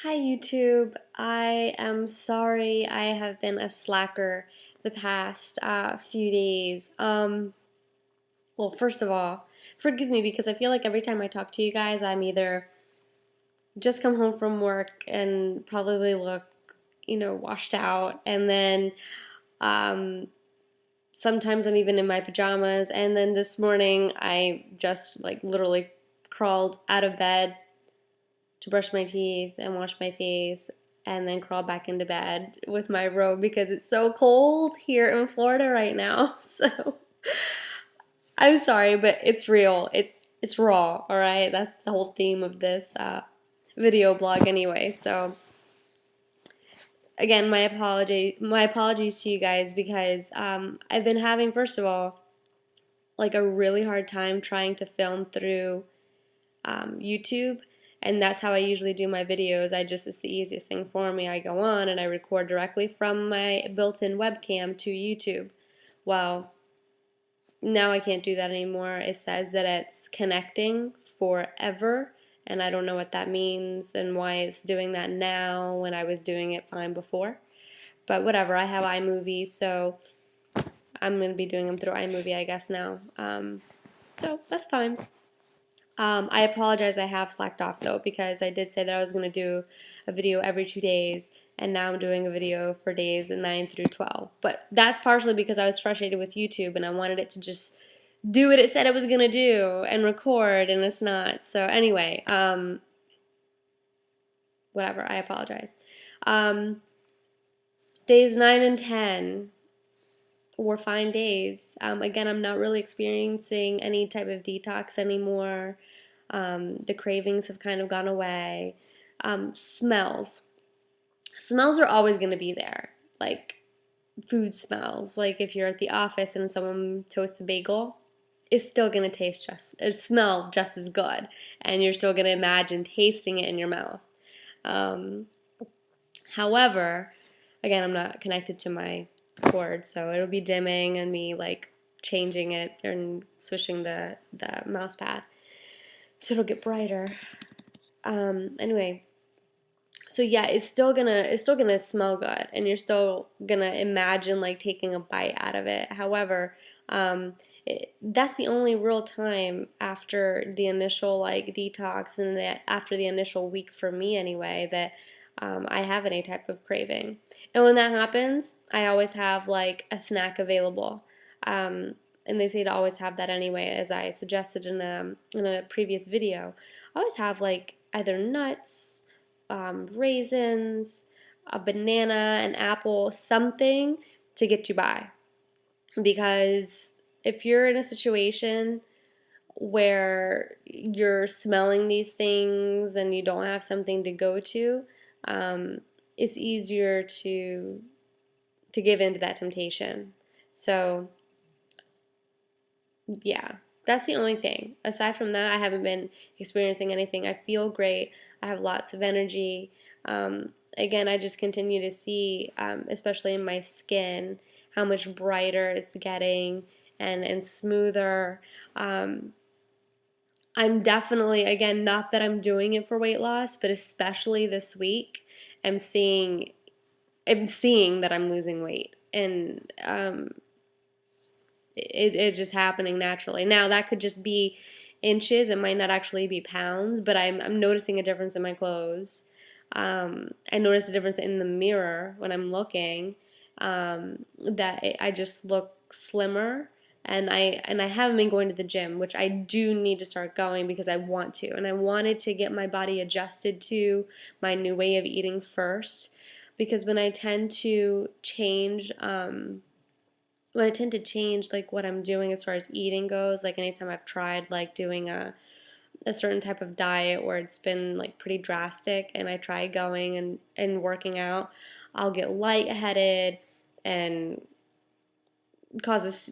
Hi YouTube. I am sorry I have been a slacker the past few days. Well, first of all, forgive me because I feel like every time I talk to you guys, I'm either just come home from work and probably look, washed out, and then um, sometimes I'm even in my pajamas, and then this morning I just like literally crawled out of bed to brush my teeth and wash my face and then crawl back into bed with my robe because it's so cold here in Florida right now. So I'm sorry, but it's real. It's raw, all right? That's the whole theme of this video blog anyway. So again, my apologies to you guys because I've been having, first of all, like a really hard time trying to film through YouTube, and that's how I usually do my videos. It's the easiest thing for me. I go on and I record directly from my built-in webcam to YouTube. Well, now I can't do that anymore. It says that it's connecting forever, and I don't know what that means and why it's doing that now when I was doing it fine before. But whatever, I have iMovie, so I'm going to be doing them through iMovie, I guess, now. So that's fine. I apologize, I have slacked off though, because I did say that I was going to do a video every 2 days, and now I'm doing a video for days 9 through 12. But that's partially because I was frustrated with YouTube and I wanted it to just do what it said it was going to do and record, and it's not. So anyway, whatever, I apologize. Days 9 and 10 were fine days. Again, I'm not really experiencing any type of detox anymore. The cravings have kind of gone away. Smells. Smells are always going to be there. Like food smells. Like if you're at the office and someone toasts a bagel, it's still going to smell just as good. And you're still going to imagine tasting it in your mouth. However, again, I'm not connected to my cord, so it'll be dimming and me like changing it and swishing the mouse pad, so it'll get brighter. Anyway, so yeah, it's still gonna smell good, and you're still gonna imagine like taking a bite out of it. However, that's the only real time after the initial like detox and after the initial week for me anyway that I have any type of craving. And when that happens, I always have like a snack available. And they say to always have that anyway, as I suggested in a previous video. I always have like either nuts, raisins, a banana, an apple, something to get you by. Because if you're in a situation where you're smelling these things and you don't have something to go to, it's easier to give in to that temptation. So yeah, that's the only thing. Aside from that, I haven't been experiencing anything. I feel great. I have lots of energy. Again, I just continue to see, especially in my skin, how much brighter it's getting and smoother. I'm definitely, again, not that I'm doing it for weight loss, but especially this week, I'm seeing that I'm losing weight, and it's just happening naturally. Now that could just be inches; it might not actually be pounds, but I'm noticing a difference in my clothes. I notice a difference in the mirror when I'm looking. I just look slimmer. And I haven't been going to the gym, which I do need to start going because I want to. And I wanted to get my body adjusted to my new way of eating first. Because when I tend to change, like what I'm doing as far as eating goes, like anytime I've tried like doing a certain type of diet where it's been like pretty drastic, and I try going and working out, I'll get lightheaded and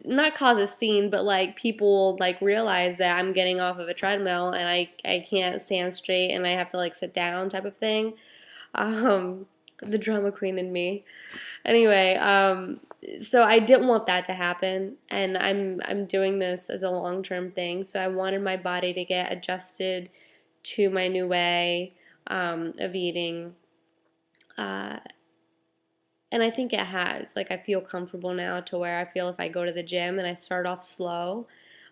not cause a scene, but like people like realize that I'm getting off of a treadmill and I can't stand straight and I have to like sit down type of thing. The drama queen in me. Anyway, so I didn't want that to happen, and I'm doing this as a long-term thing. So I wanted my body to get adjusted to my new way of eating, Uh, and I think it has. Like, I feel comfortable now to where I feel if I go to the gym and I start off slow,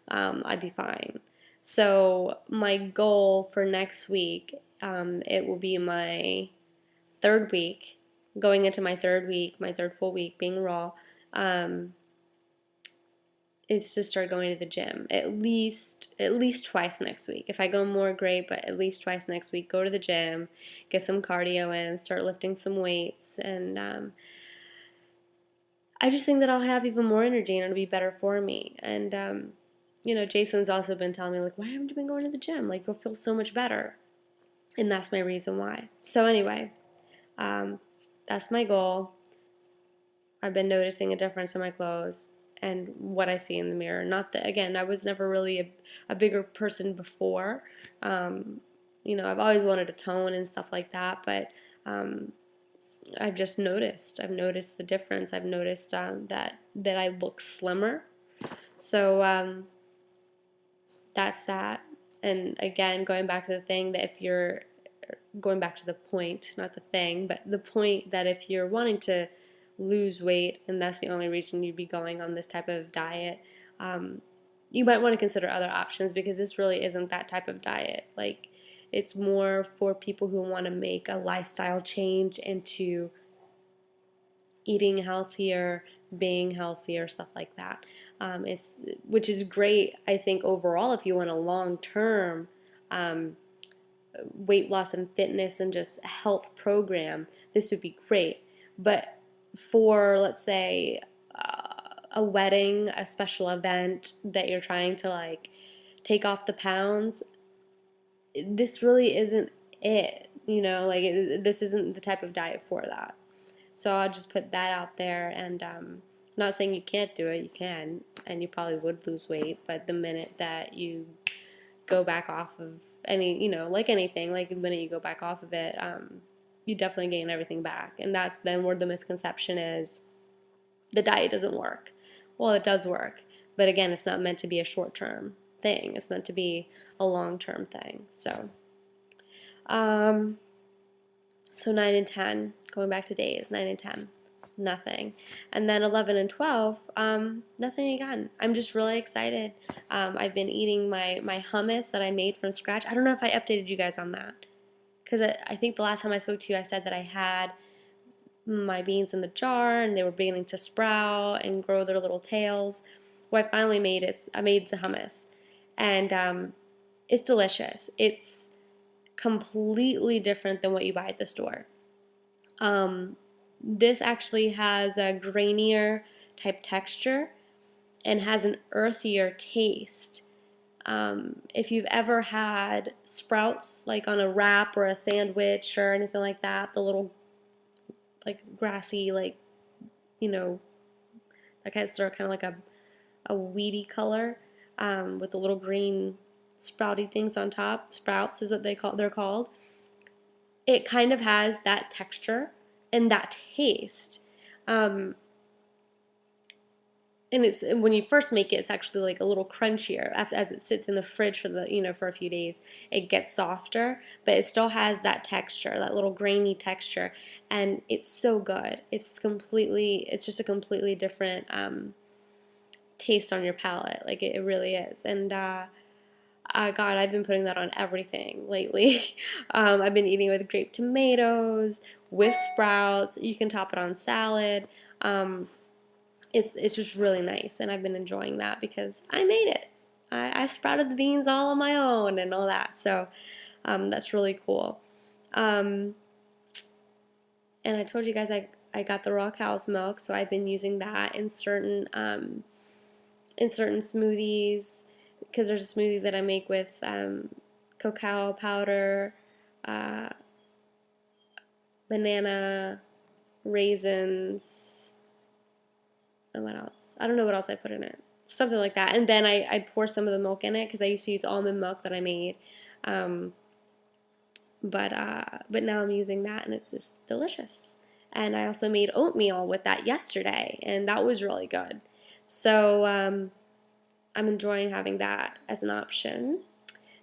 I'd be fine. So my goal for next week, it will be my third week, going into my third week, my third full week being raw, um, is to start going to the gym at least twice next week. If I go more, great, but at least twice next week. Go to the gym, get some cardio in, start lifting some weights, and I just think that I'll have even more energy and it'll be better for me. And Jason's also been telling me, like, why haven't you been going to the gym? Like, you'll feel so much better. And that's my reason why. So anyway, that's my goal. I've been noticing a difference in my clothes and what I see in the mirror. Not that, again, I was never really a bigger person before. I've always wanted to tone and stuff like that, but I've just noticed. I've noticed the difference. I've noticed that I look slimmer. So that's that. And again, going back to the thing that if you're going back to the point, not the thing, but the point that if you're wanting to lose weight and that's the only reason you'd be going on this type of diet, you might want to consider other options because this really isn't that type of diet. Like, it's more for people who want to make a lifestyle change into eating healthier, being healthier, stuff like that. Which is great, I think, overall if you want a long-term weight loss and fitness and just health program. This would be great. But for, let's say, a wedding, a special event that you're trying to like take off the pounds, this really isn't it. This isn't the type of diet for that. So I'll just put that out there, and not saying you can't do it, you can, and you probably would lose weight, but the minute that you go back off of like anything, like the minute you go back off of it, you definitely gain everything back. And that's then where the misconception is the diet doesn't work. Well, it does work, but again, it's not meant to be a short-term thing. It's meant to be a long-term thing. So 9 and 10, going back to days, 9 and 10, nothing. And then 11 and 12, nothing again. I'm just really excited. I've been eating my hummus that I made from scratch. I don't know if I updated you guys on that, because I think the last time I spoke to you, I said that I had my beans in the jar and they were beginning to sprout and grow their little tails. What I finally made is I made the hummus, and it's delicious. It's completely different than what you buy at the store. This actually has a grainier type texture and has an earthier taste. If you've ever had sprouts like on a wrap or a sandwich or anything like that, the little like grassy, like, that kind of sort of kind of like a weedy color, with the little green sprouty things on top. Sprouts is what they're called. It kind of has that texture and that taste. And it's, when you first make it, it's actually like a little crunchier. As it sits in the fridge for a few days, it gets softer, but it still has that texture, that little grainy texture, and it's so good. It's just a completely different taste on your palate. Like, it really is. And God, I've been putting that on everything lately. I've been eating it with grape tomatoes, with sprouts. You can top it on salad. It's just really nice, and I've been enjoying that because I made it. I sprouted the beans all on my own and all that. So that's really cool. And I told you guys I got the raw cow's milk, so I've been using that in certain smoothies, because there's a smoothie that I make with cacao powder, banana, raisins, and what else? I don't know what else I put in it. Something like that. And then I pour some of the milk in it because I used to use almond milk that I made. But now I'm using that, and it's delicious. And I also made oatmeal with that yesterday, and that was really good. So I'm enjoying having that as an option.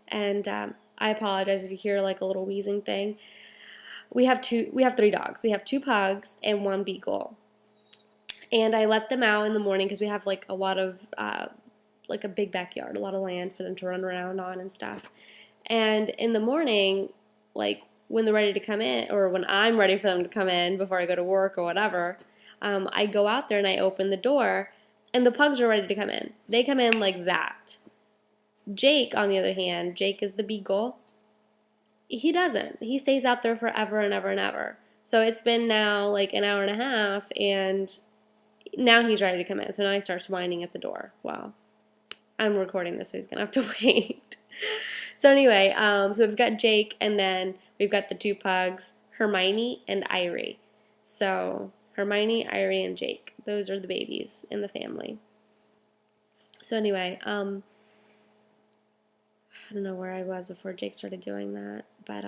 And I apologize if you hear like a little wheezing thing. we have 3 dogs. We have 2 pugs and 1 beagle. And I let them out in the morning because we have like a lot of, like a big backyard, a lot of land for them to run around on and stuff. And in the morning, like when they're ready to come in, or when I'm ready for them to come in before I go to work or whatever, I go out there and I open the door, and the pugs are ready to come in. They come in like that. Jake, on the other hand, Jake is the beagle. He doesn't. He stays out there forever and ever and ever. So it's been now like an hour and a half, and now he's ready to come in. So now he starts whining at the door. Wow. I'm recording this, so he's going to have to wait. So anyway, so we've got Jake, and then we've got the 2 pugs, Hermione and Irie. So Hermione, Irie, and Jake. Those are the babies in the family. So anyway, I don't know where I was before Jake started doing that, but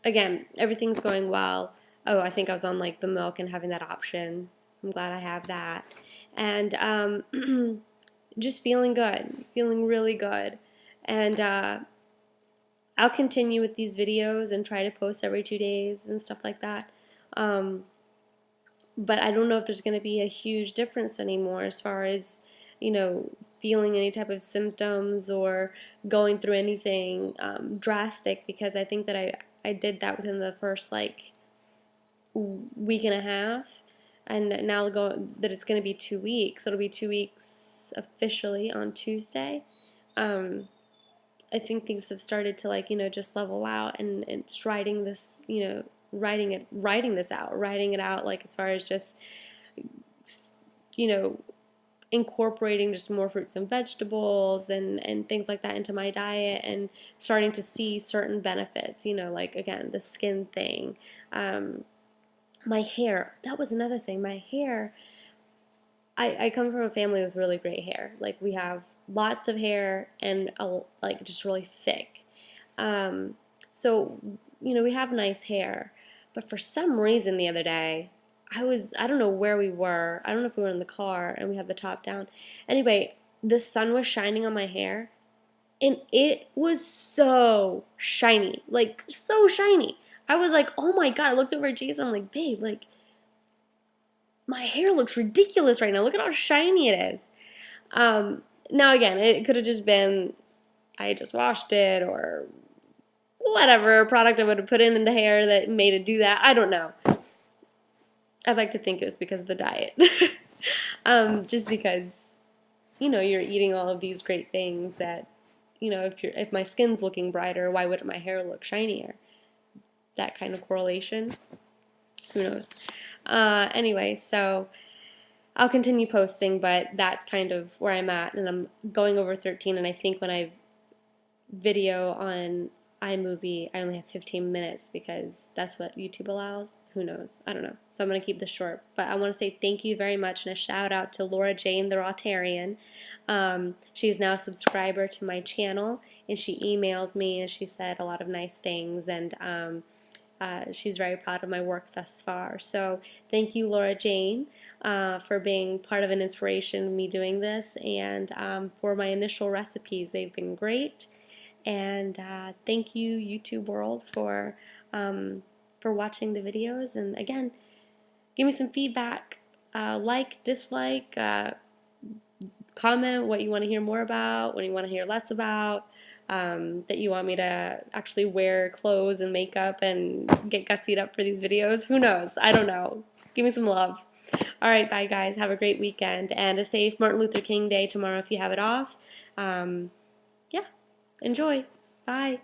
again, everything's going well. Oh, I think I was on like the milk and having that option. I'm glad I have that. And just feeling good, feeling really good. And I'll continue with these videos and try to post every 2 days and stuff like that. But I don't know if there's going to be a huge difference anymore as far as, you know, feeling any type of symptoms or going through anything drastic, because I think that I did that within the first like week and a half, and now that it's going to be 2 weeks. It'll be 2 weeks officially on Tuesday. I think things have started to, like, you know, just level out, and it's writing this, you know, writing it out, like as far as just, you know, incorporating just more fruits and vegetables and things like that into my diet, and starting to see certain benefits, you know, like, again, the skin thing. My hair, that was another thing. My hair, I come from a family with really great hair. Like, we have lots of hair and like just really thick. So, you know, we have nice hair. But for some reason the other day, I don't know where we were. I don't know if we were in the car and we had the top down. Anyway, the sun was shining on my hair, and it was so shiny. Like, so shiny. I was like, oh my God. I looked over at Jason. I'm like, babe, like, my hair looks ridiculous right now. Look at how shiny it is. Now, again, it could have just been I just washed it, or whatever product I would have put in the hair that made it do that. I don't know. I'd like to think it was because of the diet. Just because, you know, you're eating all of these great things that, you know, if my skin's looking brighter, why wouldn't my hair look shinier? That kind of correlation. Who knows? Anyway, so I'll continue posting, but that's kind of where I'm at, and I'm going over 13, and I think when I video on iMovie, I only have 15 minutes because that's what YouTube allows. Who knows? I don't know. So I'm going to keep this short, but I want to say thank you very much, and a shout out to Laura Jane, the Rotarian. She is now a subscriber to my channel, and she emailed me, and she said a lot of nice things, and she's very proud of my work thus far. So thank you, Laura Jane, for being part of an inspiration of me doing this, and for my initial recipes. They've been great. And thank you, YouTube world, for watching the videos. And again, give me some feedback. Like, dislike, comment what you want to hear more about, what you want to hear less about, that you want me to actually wear clothes and makeup and get gussied up for these videos. Who knows? I don't know. Give me some love. All right, bye, guys. Have a great weekend, and a safe Martin Luther King Day tomorrow if you have it off. Yeah. Enjoy. Bye.